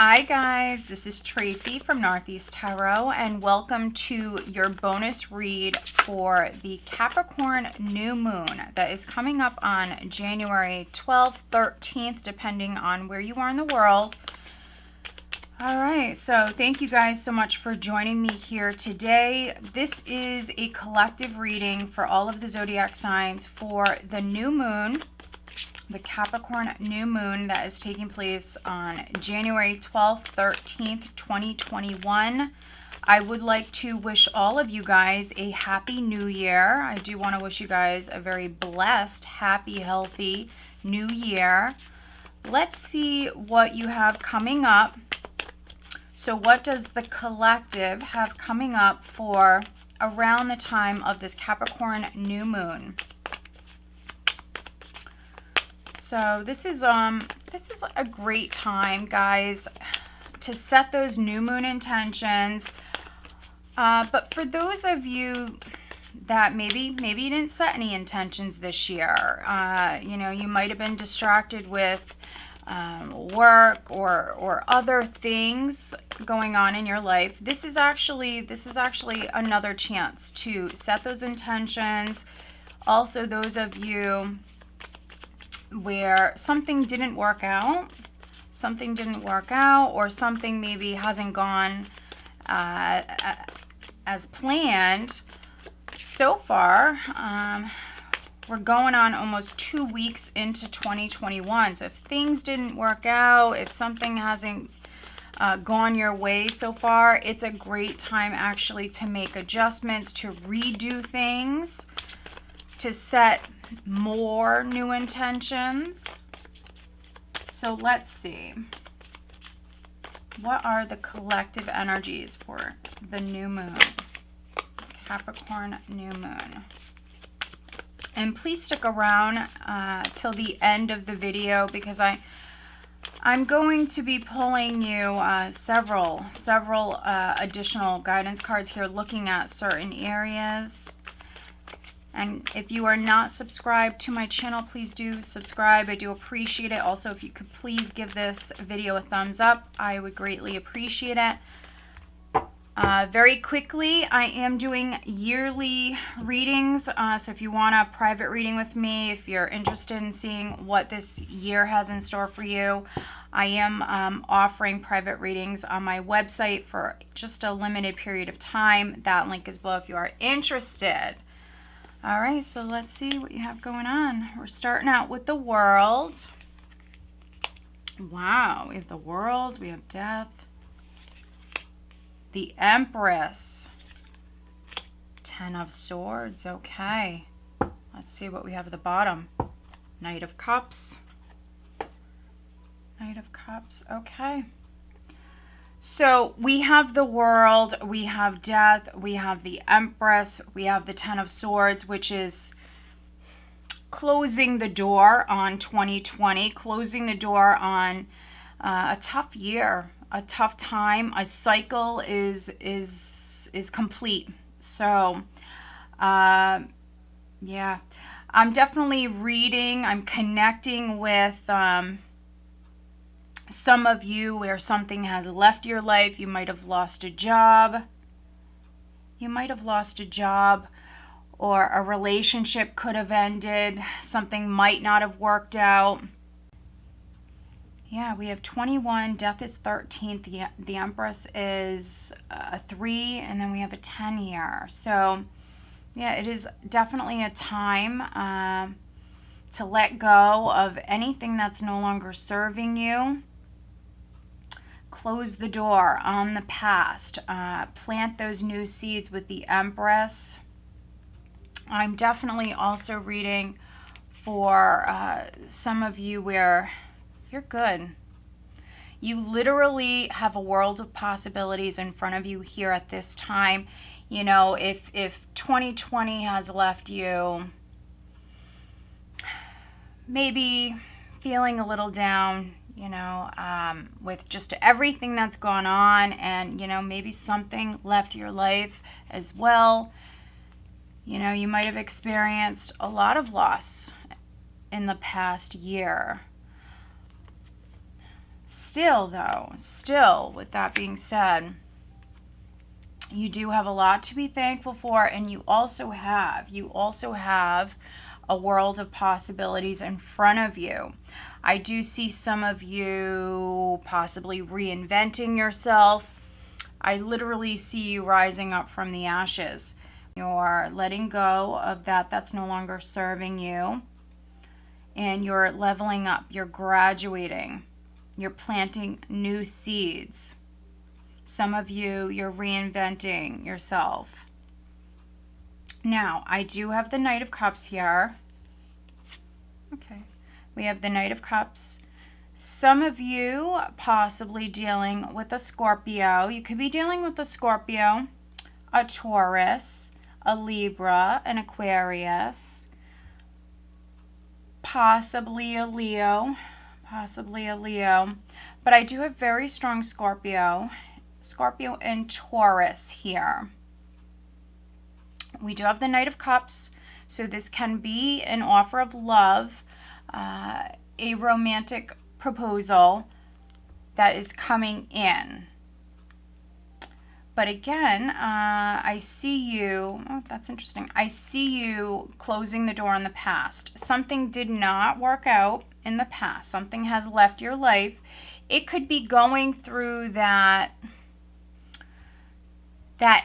Hi guys, this is Tracy from Northeast Tarot and welcome to your bonus read for the Capricorn new moon that is coming up on January 12th, 13th, depending on where you are in the world. All right, so thank you guys so much for joining me here today. This is a collective reading for all of the zodiac signs for the new moon, the Capricorn new moon that is taking place on January 12th, 13th, 2021. I would like to wish all of you guys a happy new year. I do want to wish you guys a very blessed, happy, healthy new year. Let's see what you have coming up. So what does the collective have coming up for around the time of this Capricorn new moon? So this is a great time, guys, to set those new moon intentions. But for those of you that maybe you didn't set any intentions this year, you know, you might have been distracted with work or other things going on in your life. This is actually another chance to set those intentions. Also, those of you where something didn't work out, or something maybe hasn't gone as planned so far. We're going on almost 2 weeks into 2021. So if things didn't work out, if something hasn't gone your way so far, it's a great time actually to make adjustments, to redo things, to set more new intentions. So let's see. What are the collective energies for the new moon? Capricorn new moon. And please stick around till the end of the video because I'm going to be pulling you several additional guidance cards here looking at certain areas. And if you are not subscribed to my channel, please do subscribe. I do appreciate it. Also, if you could please give this video a thumbs up, I would greatly appreciate it. Very quickly, I am doing yearly readings. So if you want a private reading with me, if you're interested in seeing what this year has in store for you, I am offering private readings on my website for just a limited period of time. That link is below if you are interested. All right, so let's see what you have going on. We're starting out with the World. Wow, we have the World, we have Death. The Empress. Ten of Swords, okay. Let's see what we have at the bottom. Knight of Cups. Knight of Cups, okay. So we have the World, we have Death, we have the Empress, we have the Ten of Swords, which is closing the door on 2020, closing the door on a tough year, a tough time. A cycle is complete. So, yeah, I'm definitely reading. I'm connecting with some of you where something has left your life. You might have lost a job. Or a relationship could have ended. Something might not have worked out. Yeah, we have 21. Death is 13. The Empress is a 3. And then we have a 10 here. So, yeah, it is definitely a time to let go of anything that's no longer serving you. Close the door on the past. Plant those new seeds with the Empress. I'm definitely also reading for some of you where you're good. You literally have a world of possibilities in front of you here at this time. You know, if 2020 has left you maybe feeling a little down, you know, with just everything that's gone on, and, you know, maybe something left your life as well. You know, you might have experienced a lot of loss in the past year. Still though, still with that being said, you do have a lot to be thankful for, and you also have a world of possibilities in front of you. I do see some of you possibly reinventing yourself. I literally see you rising up from the ashes. You're letting go of that's no longer serving you, and you're leveling up, you're graduating, you're planting new seeds. Some of you, you're reinventing yourself. Now, I do have the Knight of Cups here. Okay. We have the Knight of Cups. Some of you possibly dealing with a Scorpio. You could be dealing with a Scorpio, a Taurus, a Libra, an Aquarius, possibly a Leo. But I do have very strong Scorpio and Taurus here. We do have the Knight of Cups, so this can be an offer of love, a romantic proposal that is coming in. But again, I see you, oh, that's interesting. I see you closing the door on the past. Something did not work out in the past. Something has left your life. It could be going through that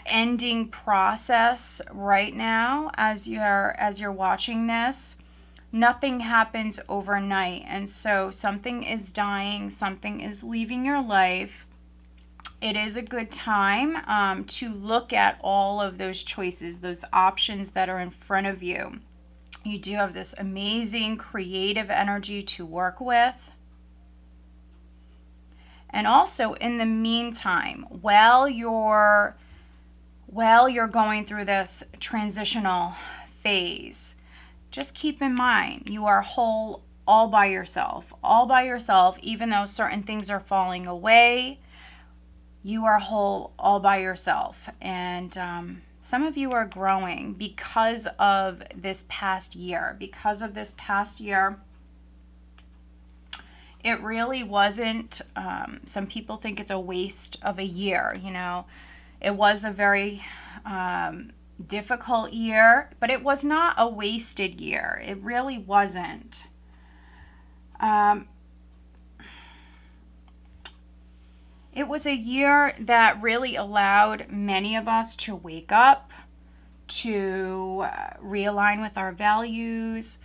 ending process right now as you're watching this. Nothing happens overnight, and so something is dying, something is leaving your life. It is a good time to look at all of those choices, those options that are in front of you. You do have this amazing creative energy to work with. And also in the meantime, while you're going through this transitional phase, just keep in mind you are whole all by yourself, even though certain things are falling away. You are whole all by yourself. And some of you are growing because of this past year. It really wasn't, some people think it's a waste of a year, you know. It was a very difficult year, but it was not a wasted year. It really wasn't. It was a year that really allowed many of us to wake up, to realign with our values,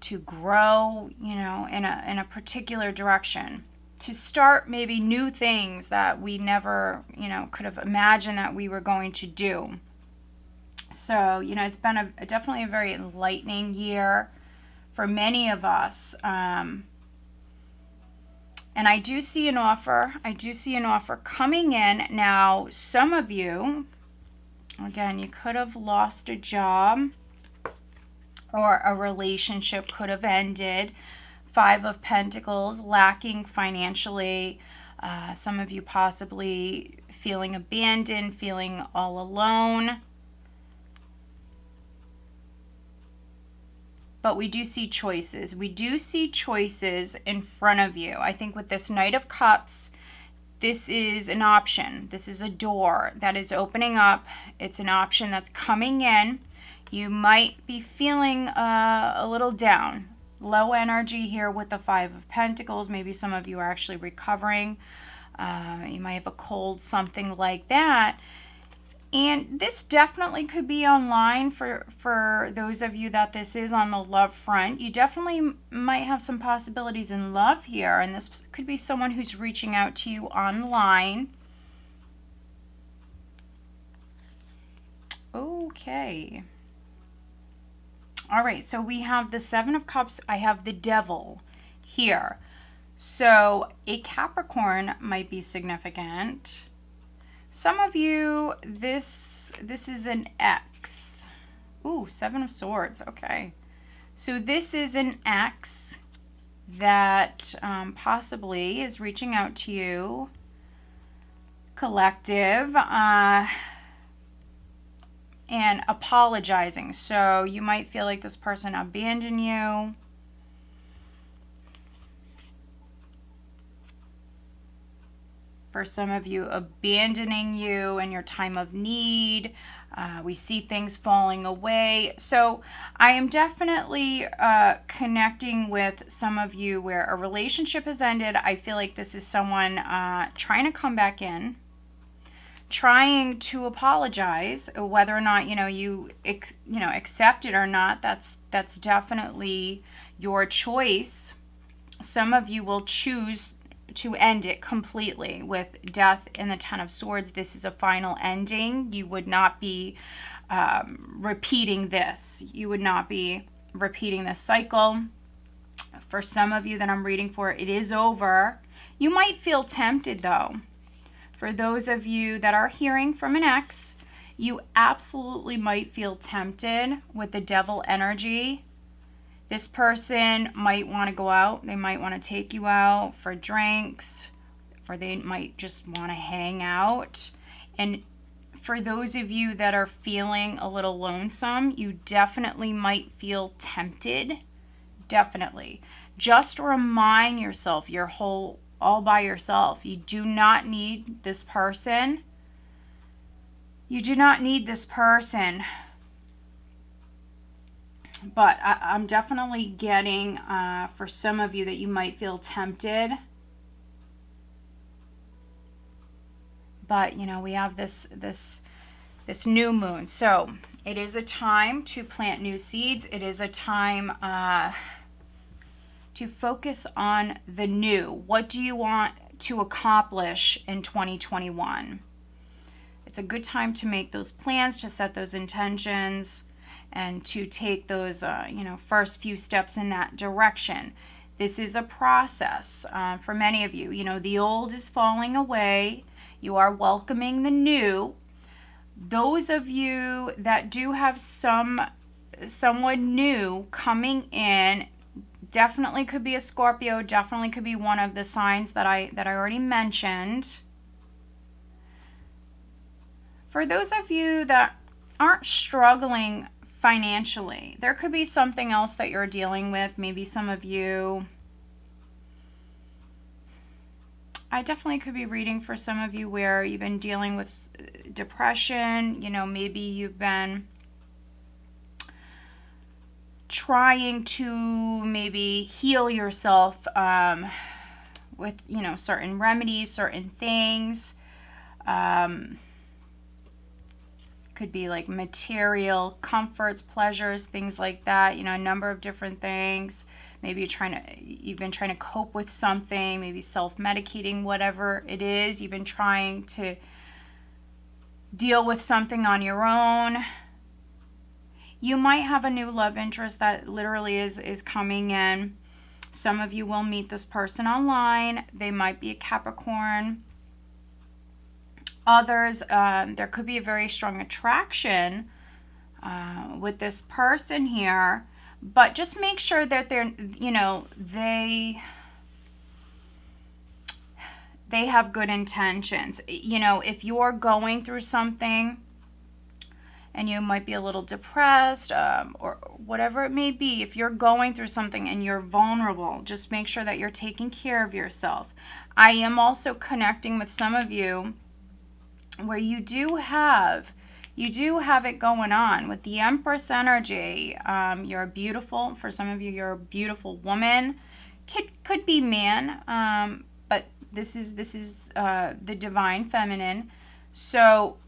to grow, you know, in a particular direction, to start maybe new things that we never, you know, could have imagined that we were going to do. So, you know, it's been definitely a very enlightening year for many of us. And I do see an offer. Coming in. Now, some of you, again, you could have lost a job or a relationship could have ended. 5 of Pentacles, lacking financially. Some of you possibly feeling abandoned, feeling all alone. But we do see choices. We do see choices in front of you. I think with this Knight of Cups, this is an option. This is a door that is opening up. It's an option that's coming in. You might be feeling a little down, low energy here with the 5 of Pentacles. Maybe some of you are actually recovering. You might have a cold, something like that. And this definitely could be online for those of you that this is on the love front. You definitely might have some possibilities in love here. And this could be someone who's reaching out to you online. Okay. All right, so we have the 7 of Cups. I have the Devil here. So a Capricorn might be significant. Some of you, this is an ex. Ooh, 7 of Swords. Okay. So this is an ex that possibly is reaching out to you. Collective. And apologizing. So you might feel like this person abandoned you. For some of you, abandoning you in your time of need. We see things falling away. So I am definitely connecting with some of you where a relationship has ended. I feel like this is someone trying to come back in, trying to apologize. Whether or not you accept it or not, that's definitely your choice. Some of you will choose to end it completely with Death and the Ten of Swords. This is a final ending. You would not be repeating this. You would not be repeating this cycle. For some of you that I'm reading for, it is over. You might feel tempted though. For those of you that are hearing from an ex, you absolutely might feel tempted with the Devil energy. This person might want to go out. They might want to take you out for drinks, or they might just want to hang out. And for those of you that are feeling a little lonesome, you definitely might feel tempted. Definitely. Just remind yourself you're all by yourself. You do not need this person. You do not need this person. But I'm definitely getting, for some of you, that you might feel tempted. But, we have this new moon. So it is a time to plant new seeds. It is a time to focus on the new. What do you want to accomplish in 2021? It's a good time to make those plans, to set those intentions, and to take those, first few steps in that direction. This is a process for many of you. The old is falling away. You are welcoming the new. Those of you that do have someone new coming in, definitely could be a Scorpio, definitely could be one of the signs that I already mentioned. For those of you that aren't struggling financially, there could be something else that you're dealing with. Maybe some of you, I definitely could be reading for some of you where you've been dealing with depression. Maybe you've been trying to maybe heal yourself with, certain remedies, certain things. Could be like material comforts, pleasures, things like that. A number of different things. Maybe you've been trying to cope with something, maybe self-medicating, whatever it is. You've been trying to deal with something on your own. You might have a new love interest that literally is coming in. Some of you will meet this person online. They might be a Capricorn. Others, there could be a very strong attraction with this person here, but just make sure that they have good intentions. If you're going through something and you might be a little depressed or whatever it may be, if you're going through something and you're vulnerable, just make sure that you're taking care of yourself. I am also connecting with some of you where you do have it going on with the Empress energy. You're beautiful. For some of you, you're a beautiful woman. Could be man, but this is the divine feminine. So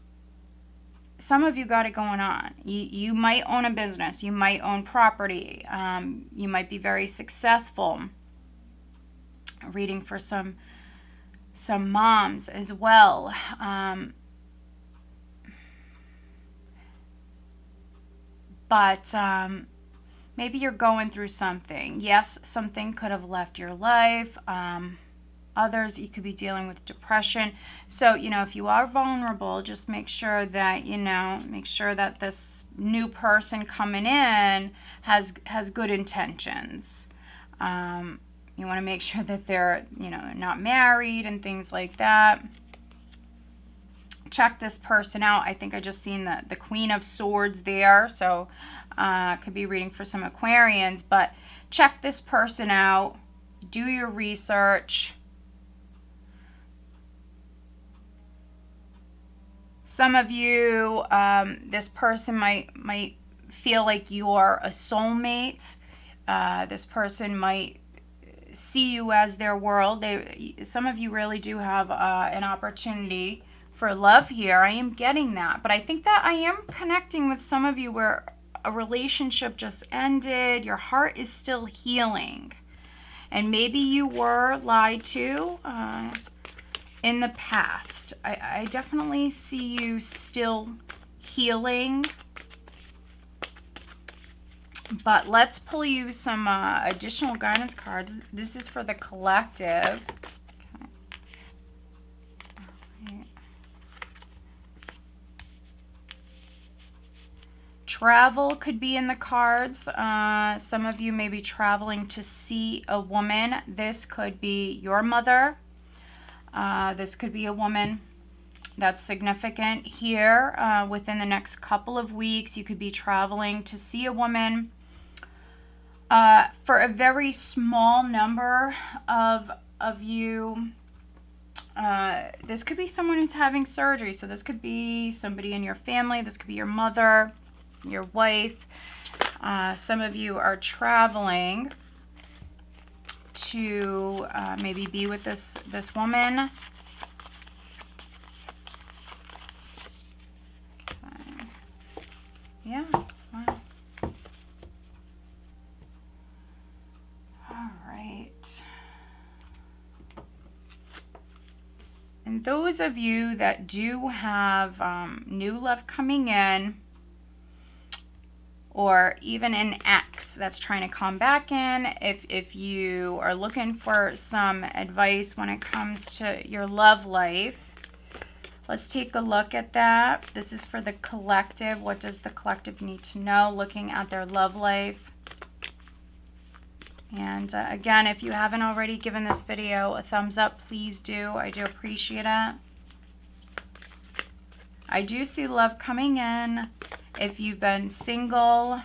some of you got it going on. You might own a business. You might own property. You might be very successful. Reading for some moms as well. But maybe you're going through something. Yes, something could have left your life. Others, you could be dealing with depression. So, if you are vulnerable, just make sure that, this new person coming in has good intentions. You want to make sure that they're, not married and things like that. Check this person out. I think I just seen the Queen of Swords there. So could be reading for some Aquarians. But check this person out. Do your research. Some of you, this person might feel like you're a soulmate. This person might see you as their world. Some of you really do have an opportunity for love here. I am getting that. But I think that I am connecting with some of you where a relationship just ended. Your heart is still healing. And maybe you were lied to in the past. I definitely see you still healing. But let's pull you some additional guidance cards. This is for the collective. Okay. All right. Travel could be in the cards. Some of you may be traveling to see a woman. This could be your mother. This could be a woman that's significant here. Within the next couple of weeks, you could be traveling to see a woman. For a very small number of you, this could be someone who's having surgery. So this could be somebody in your family. This could be your mother, your wife. Some of you are traveling to maybe be with this woman. Okay. Yeah. Wow. All right. And those of you that do have new love coming in, or even an ex that's trying to come back in, if you are looking for some advice when it comes to your love life, let's take a look at that. This is for the collective. What does the collective need to know? Looking at their love life. And again, if you haven't already given this video a thumbs up, please do. I do appreciate it. I do see love coming in. If you've been single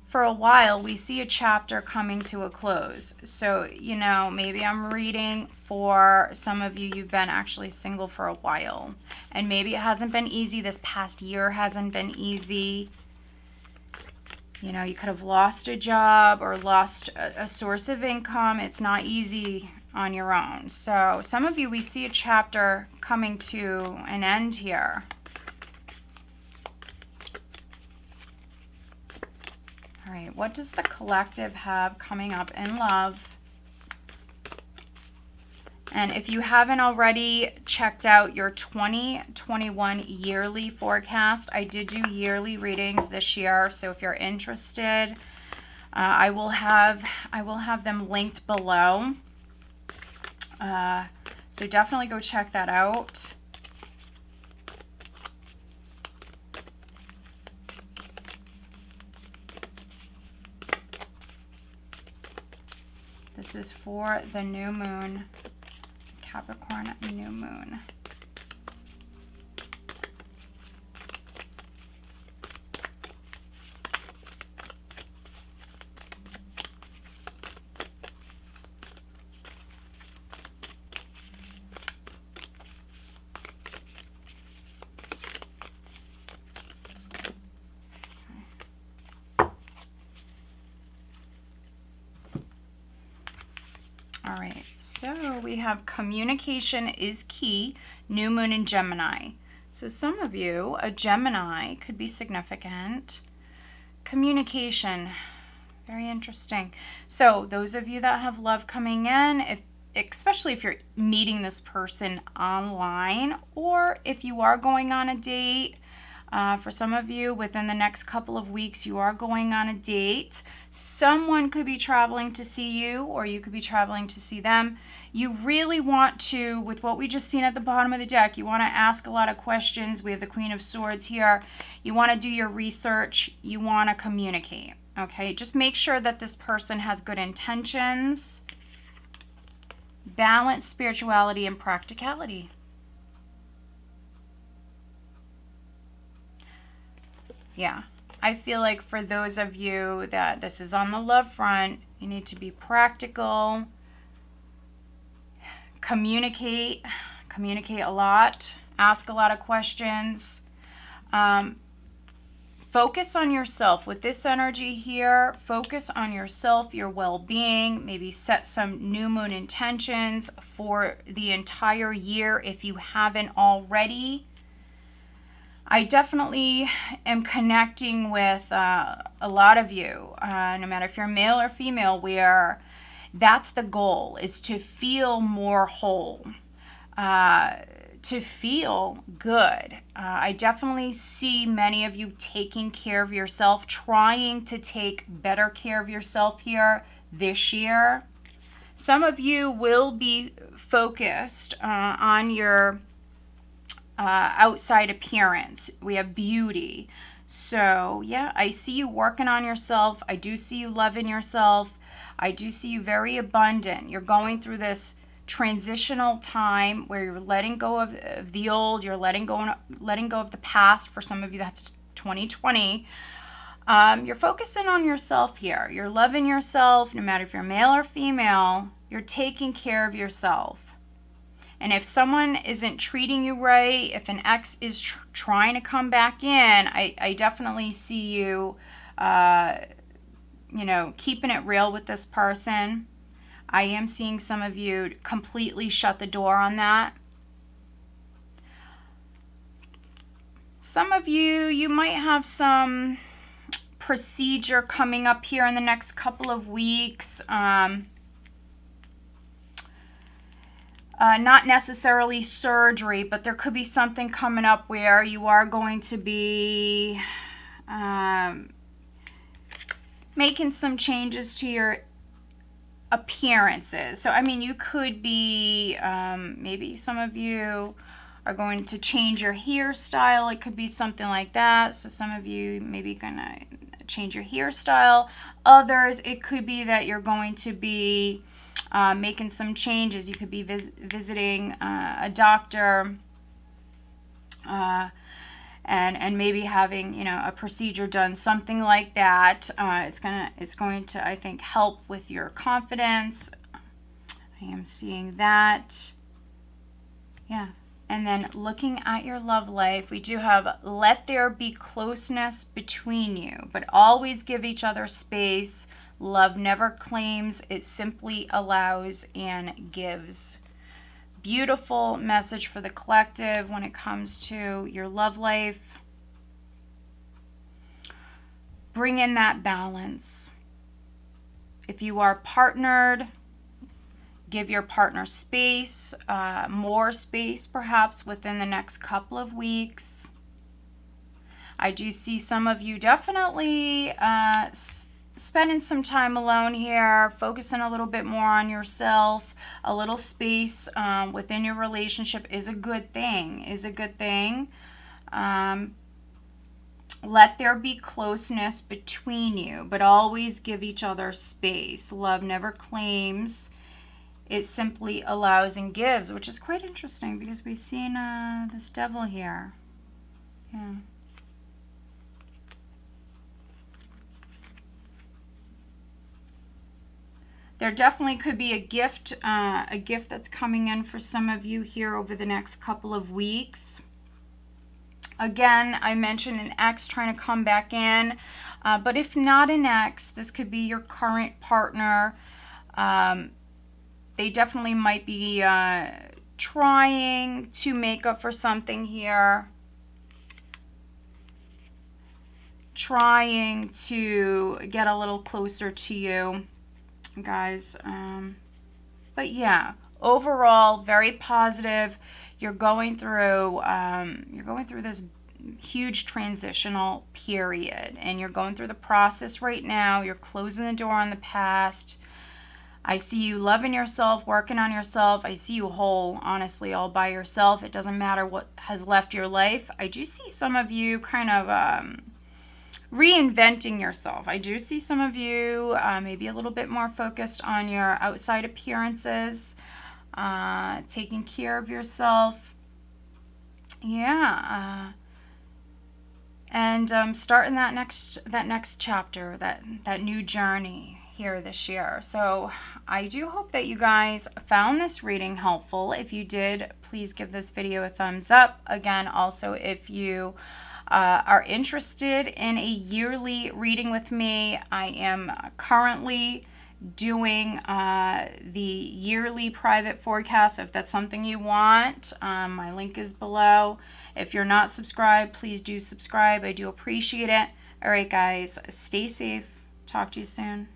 for a while, we see a chapter coming to a close. So, you know, maybe I'm reading for some of you, you've been actually single for a while. And maybe it hasn't been easy. This past year hasn't been easy. You know, you could have lost a job or lost a source of income. It's not easy on your own. So some of you, we see a chapter coming to an end here. All right, what does the collective have coming up in love? And if you haven't already checked out your 2021 yearly forecast, I did do yearly readings this year. So if you're interested, I will have them linked below. So definitely go check that out. This is for the new moon, Capricorn new moon. All right, so we have communication is key, new moon in Gemini. So some of you, a Gemini could be significant. Communication, very interesting. So those of you that have love coming in, especially if you're meeting this person online, or if you are going on a date, for some of you, within the next couple of weeks, you are going on a date. Someone could be traveling to see you, or you could be traveling to see them. You really want to, with what we just seen at the bottom of the deck, you want to ask a lot of questions. We have the Queen of Swords here. You want to do your research. You want to communicate, okay? Just make sure that this person has good intentions. Balance spirituality and practicality. Yeah, I feel like for those of you that this is on the love front, you need to be practical, communicate a lot. ask a lot of questions. Focus on yourself. With this energy here, focus on yourself, your well-being. Maybe set some new moon intentions for the entire year if you haven't already. I definitely am connecting with a lot of you, no matter if you're male or female, where that's the goal, is to feel more whole, to feel good. I definitely see many of you taking care of yourself, trying to take better care of yourself here this year. Some of you will be focused on your outside appearance. We have beauty. So yeah, I see you working on yourself. I do see you loving yourself. I do see you very abundant. You're going through this transitional time where you're letting go of the old, you're letting go of the past. For some of you, that's 2020. You're focusing on yourself here. You're loving yourself, no matter if you're male or female. You're taking care of yourself. And if someone isn't treating you right, if an ex is trying to come back in, I definitely see you, keeping it real with this person. I am seeing some of you completely shut the door on that. Some of you might have some procedure coming up here in the next couple of weeks. Not necessarily surgery, but there could be something coming up where you are going to be making some changes to your appearances. So, I mean, you could be, maybe some of you are going to change your hairstyle. It could be something like that. So some of you maybe gonna change your hairstyle. Others, it could be that you're going to be making some changes. You could be visiting a doctor and maybe having, a procedure done, something like that. It's going to, I think, help with your confidence. I am seeing that. Yeah. And then looking at your love life, we do have let there be closeness between you, but always give each other space. Love never claims, it simply allows and gives. Beautiful message for the collective when it comes to your love life. Bring in that balance. If you are partnered, give your partner space, more space perhaps within the next couple of weeks. I do see some of you definitely spending some time alone here, focusing a little bit more on yourself. A little space within your relationship is a good thing, let there be closeness between you, but always give each other space. Love never claims. It simply allows and gives, which is quite interesting because we've seen this devil here. Yeah. There definitely could be a gift that's coming in for some of you here over the next couple of weeks. Again, I mentioned an ex trying to come back in, but if not an ex, this could be your current partner. They definitely might be trying to make up for something here. Trying to get a little closer to you, guys. But yeah, overall, very positive. You're going through this huge transitional period, and you're going through the process right now. You're closing the door on the past. I see you loving yourself, working on yourself. I see you whole, honestly, all by yourself. It doesn't matter what has left your life. I do see some of you kind of reinventing yourself. I do see some of you maybe a little bit more focused on your outside appearances, taking care of yourself. Yeah. And starting that next chapter, that new journey, here this year. So I do hope that you guys found this reading helpful. If you did, please give this video a thumbs up. Again, also, if you are interested in a yearly reading with me, I am currently doing the yearly private forecast. If that's something you want, my link is below. If you're not subscribed, please do subscribe. I do appreciate it. All right, guys, stay safe. Talk to you soon.